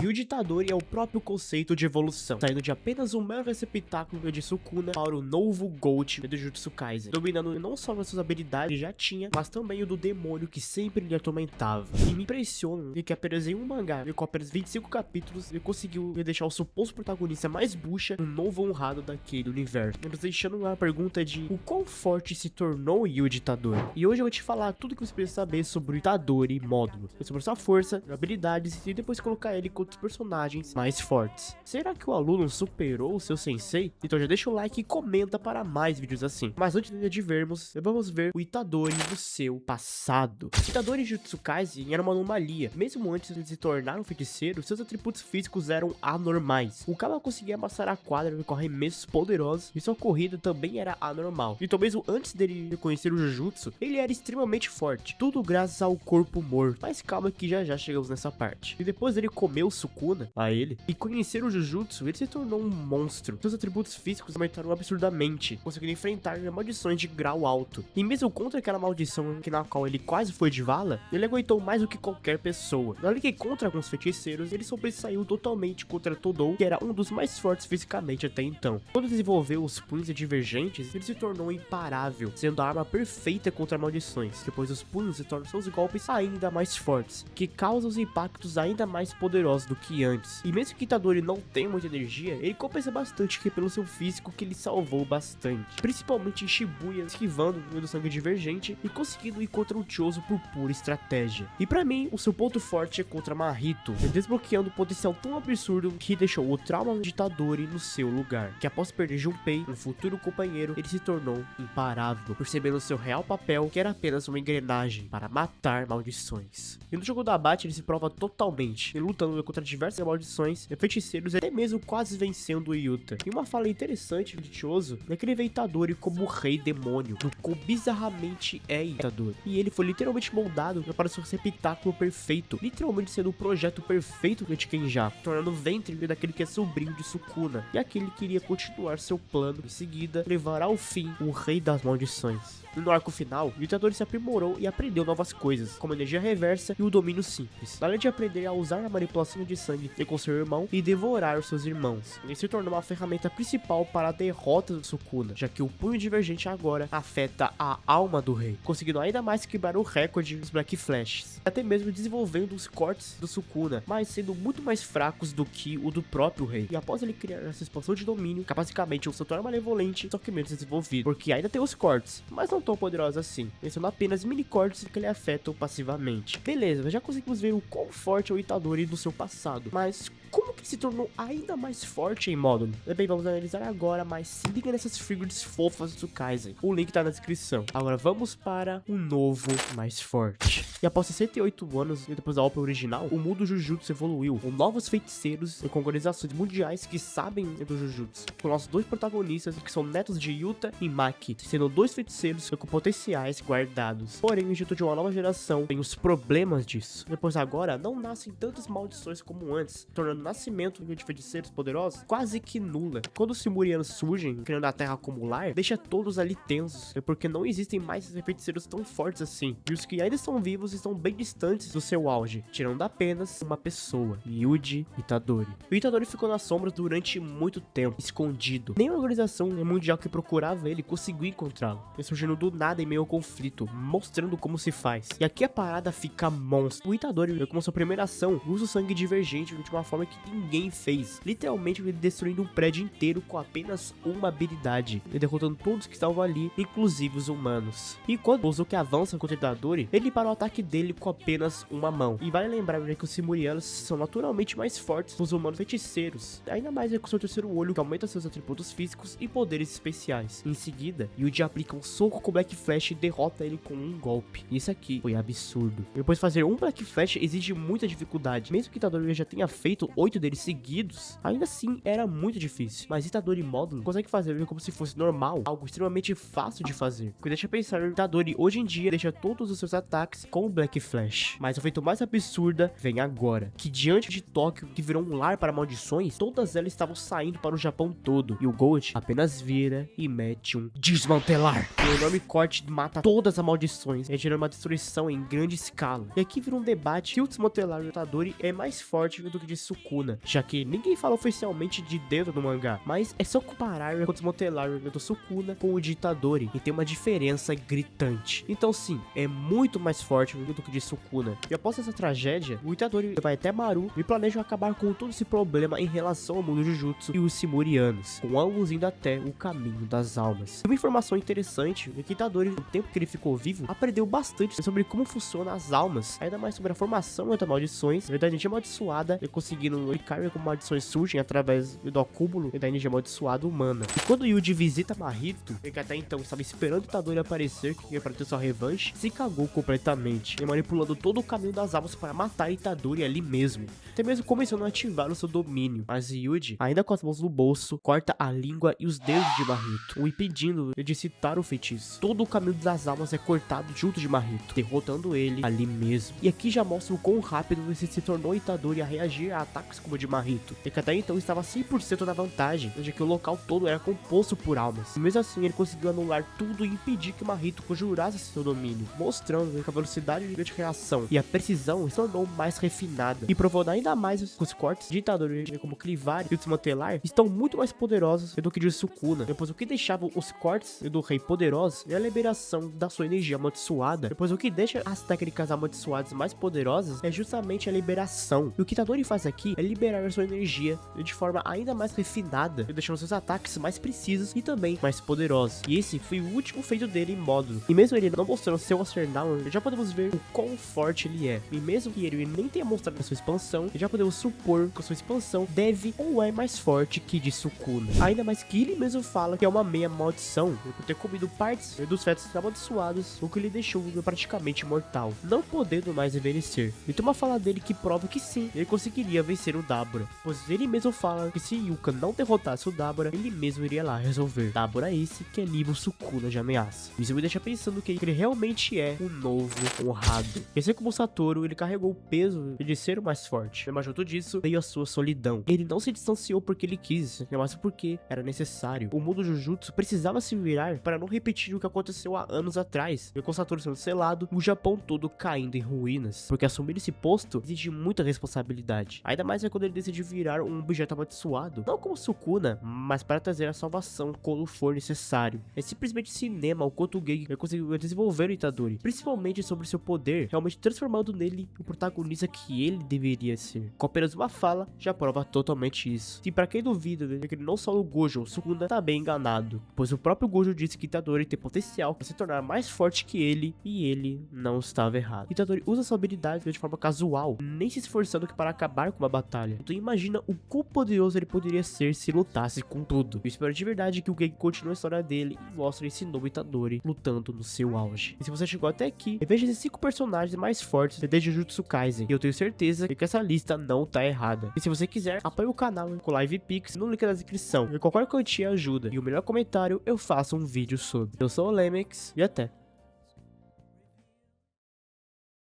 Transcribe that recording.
E o Itadori é o próprio conceito de evolução, saindo de apenas um mero receptáculo de Sukuna para o novo Gold do Jujutsu Kaisen, dominando não só as suas habilidades que já tinha, mas também o do demônio que sempre lhe atormentava. E me impressiona que apenas em um mangá, com apenas 25 capítulos, ele conseguiu deixar o suposto protagonista mais bucha, um novo honrado daquele universo, nos deixando uma pergunta de o quão forte se tornou o Itadori. E hoje eu vou te falar tudo que você precisa saber sobre o Itadori módulo, sobre sua força, habilidades e depois colocar ele com outros personagens mais fortes. Será que o aluno superou o seu sensei? Então já deixa o like e comenta para mais vídeos assim. Mas antes de vermos, vamos ver o Itadori no seu passado. Itadori Jujutsu Kaisen era uma anomalia. Mesmo antes de se tornar um feiticeiro, seus atributos físicos eram anormais. O cara conseguia amassar a quadra com arremessos poderosos e sua corrida também era anormal. Então mesmo antes dele conhecer o Jujutsu, ele era extremamente forte. Tudo graças ao corpo morto. Mas calma que já chegamos nessa parte. E depois dele comer o Sukuna, e conhecer o Jujutsu, ele se tornou um monstro. Seus atributos físicos aumentaram absurdamente, conseguindo enfrentar maldições de grau alto. E mesmo contra aquela maldição na qual ele quase foi de vala, ele aguentou mais do que qualquer pessoa. Olha que contra alguns feiticeiros, ele sobressaiu totalmente contra Todou, que era um dos mais fortes fisicamente até então. Quando desenvolveu os punhos divergentes, ele se tornou imparável, sendo a arma perfeita contra maldições. Depois os punhos se tornam seus golpes ainda mais fortes, que causam os impactos ainda mais poderosos do que antes. E mesmo que Itadori não tenha muita energia, ele compensa bastante que pelo seu físico que ele salvou bastante. Principalmente em Shibuya, esquivando do sangue divergente e conseguindo ir contra o Choso por pura estratégia. E pra mim, o seu ponto forte é contra Mahito, desbloqueando um potencial tão absurdo que deixou o trauma de Itadori no seu lugar. Que após perder Junpei, um futuro companheiro, ele se tornou imparável, percebendo seu real papel, que era apenas uma engrenagem para matar maldições. E no jogo da Abate ele se prova totalmente, lutando contra diversas maldições, feiticeiros e até mesmo quase vencendo o Yuta. E uma fala interessante de Choso é que ele vê Itadori como o rei demônio, do quão bizarramente é Itadori. E ele foi literalmente moldado para seu receptáculo perfeito, literalmente sendo o projeto perfeito de Kenja, tornando o ventre daquele que é sobrinho de Sukuna, e aquele que iria continuar seu plano, em seguida levar ao fim o rei das maldições. No arco final, o Itadori se aprimorou e aprendeu novas coisas, como energia reversa e o domínio simples, além de aprender a usar a manipulação de sangue com seu irmão e devorar os seus irmãos. Ele se tornou uma ferramenta principal para a derrota do Sukuna, já que o punho divergente agora afeta a alma do rei, conseguindo ainda mais quebrar o recorde dos Black Flashes, até mesmo desenvolvendo os cortes do Sukuna, mas sendo muito mais fracos do que o do próprio rei. E após ele criar essa expansão de domínio, basicamente um santuário malevolente, só que menos desenvolvido, porque ainda tem os cortes, mas não tão poderosos assim, sendo apenas mini cortes que ele afetam passivamente. Beleza, já conseguimos ver o quão forte é o Itadori do seu passado, mas como que se tornou ainda mais forte em módulo? Bem, vamos analisar agora, mas se liga nessas figuras fofas do Kaisen. O link tá na descrição. Agora vamos para o novo mais forte. E após 68 anos, depois da obra original, o mundo Jujutsu evoluiu, com novos feiticeiros e com organizações mundiais que sabem do Jujutsu. Com nossos dois protagonistas, que são netos de Yuta e Maki, sendo dois feiticeiros com potenciais guardados. Porém, o Instituto de uma nova geração tem os problemas disso. Depois agora, não nascem tantas maldições como antes, tornando o nascimento de feiticeiros poderosos quase que nula. Quando os Simurianos surgem, criando a Terra como lar, deixa todos ali tensos, porque não existem mais feiticeiros tão fortes assim. E os que ainda estão vivos estão bem distantes do seu auge, tirando apenas uma pessoa, Yuji Itadori. O Itadori ficou nas sombras durante muito tempo, escondido. Nem a organização mundial que procurava ele conseguiu encontrá-lo, surgindo do nada em meio ao conflito, mostrando como se faz. E aqui a parada fica monstro. O Itadori, como sua primeira ação, usa o sangue divergente de uma forma que ninguém fez, literalmente ele destruindo um prédio inteiro com apenas uma habilidade, e derrotando todos que estavam ali, inclusive os humanos. E quando o Bozuki avança contra o Itadori, ele para o ataque dele com apenas uma mão. E vale lembrar que os Simurianos são naturalmente mais fortes que os humanos feiticeiros, ainda mais com seu terceiro olho, que aumenta seus atributos físicos e poderes especiais. Em seguida, Yuji aplica um soco com Black Flash e derrota ele com um golpe. E isso aqui foi absurdo. Depois fazer um Black Flash exige muita dificuldade, mesmo que Itadori já tenha feito 8 deles seguidos, ainda assim era muito difícil. Mas Itadori módulo consegue fazer como se fosse normal, algo extremamente fácil de fazer. Que deixa pensar, Itadori hoje em dia deixa todos os seus ataques com o Black Flash. Mas o feito mais absurda vem agora, que diante de Tóquio, que virou um lar para maldições, todas elas estavam saindo para o Japão todo, e o Gold apenas vira e mete um desmantelar. O enorme enorme corte mata todas as maldições, gerando uma destruição em grande escala. E aqui vira um debate que o desmantelar do Itadori é mais forte do que de Sukuna, já que ninguém fala oficialmente de dentro do mangá, mas é só comparar o desmantelar do Sukuna com o de Itadori, e tem uma diferença gritante. Então sim, é muito mais forte do que de Sukuna. E após essa tragédia, o Itadori vai até Maru e planeja acabar com todo esse problema em relação ao mundo Jujutsu e os Simurianos, com ambos indo até o caminho das almas. Uma informação interessante é que Itadori, no tempo que ele ficou vivo, aprendeu bastante sobre como funcionam as almas, ainda mais sobre a formação das maldições, da energia amaldiçoada, e conseguindo explicar como maldições surgem através do acúmulo da energia amaldiçoada humana. E quando Yuji visita Mahito, que até então estava esperando Itadori aparecer, que para ter sua revanche, se cagou completamente, e manipulando todo o caminho das almas para matar Itadori ali mesmo, até mesmo começando a ativar o seu domínio. Mas Yuji, ainda com as mãos no bolso, corta a língua e os dedos de Mahito, o impedindo de citar o feitiço. Todo o caminho das almas é cortado junto de Mahito, derrotando ele ali mesmo. E aqui já mostra o quão rápido ele se tornou Itadori a reagir a ataques como o de Mahito, e que até então estava 100% na vantagem, já que o local todo era composto por almas. E mesmo assim ele conseguiu anular tudo e impedir que Mahito conjurasse seu domínio, mostrando que a velocidade de reação e a precisão se tornou mais refinada, e provando ainda mais que os cortes de Itadori, como Clivari e o Desmantelar, estão muito mais poderosos do que de Sukuna, depois o que deixava os cortes do rei poderosos é a liberação da sua energia amaldiçoada, depois o que deixa as técnicas amaldiçoadas mais poderosas é justamente a liberação. E o que Itadori faz aqui é liberar a sua energia de forma ainda mais refinada, deixando seus ataques mais precisos e também mais poderosos. E esse foi o último feito dele em módulo. E mesmo ele não mostrando seu arsenal, já podemos ver o quão forte ele é. E mesmo que ele nem tenha mostrado a sua expansão, já podemos supor que a sua expansão deve ou é mais forte que de Sukuna. Ainda mais que ele mesmo fala que é uma meia maldição, por ter comido partes dos fetos amaldiçoados, o que lhe deixou praticamente mortal, não podendo mais envelhecer. E tem uma fala dele que prova que sim, ele conseguiria vencer o Dabura, pois ele mesmo fala que se Yuka não derrotasse o Dabura, ele mesmo iria lá resolver. Dabura esse que é nível Sukuna de ameaça. Isso me deixa pensando que ele realmente é um novo honrado. E assim como o Satoru, ele carregou o peso de ser o mais forte, mas junto disso veio a sua solidão. Ele não se distanciou porque ele quis, mas porque era necessário. O mundo Jujutsu precisava se virar para não repetir o que aconteceu há anos atrás, e com o Satoru sendo selado, o Japão todo caindo em ruínas, porque assumir esse posto exige muita responsabilidade, ainda mais quando ele decide virar um objeto amaldiçoado, não como Sukuna, mas para trazer a salvação quando for necessário. É simplesmente cinema o quanto o Gege conseguiu desenvolver o Itadori, principalmente sobre seu poder, realmente transformando nele o protagonista que ele deveria ser. Com apenas uma fala, já prova totalmente isso. E para quem duvida de que não só o Gojo, Sukuna tá bem enganado, pois o próprio Gojo disse que Itadori tem potencial para se tornar mais forte que ele, e ele não estava errado. Itadori usa sua habilidade de forma casual, nem se esforçando para acabar com uma batalha. Então imagina o quão poderoso ele poderia ser se lutasse com tudo. Eu espero de verdade que o Gege continue a história dele e mostre esse novo Itadori lutando no seu auge. E se você chegou até aqui, veja esses 5 personagens mais fortes de Jujutsu Kaisen, e eu tenho certeza que essa lista não tá errada. E se você quiser, apoie o canal com Live Pix no link da descrição, e qualquer quantia ajuda, e o melhor comentário eu faço um vídeo sobre. Eu sou o Lemex e até!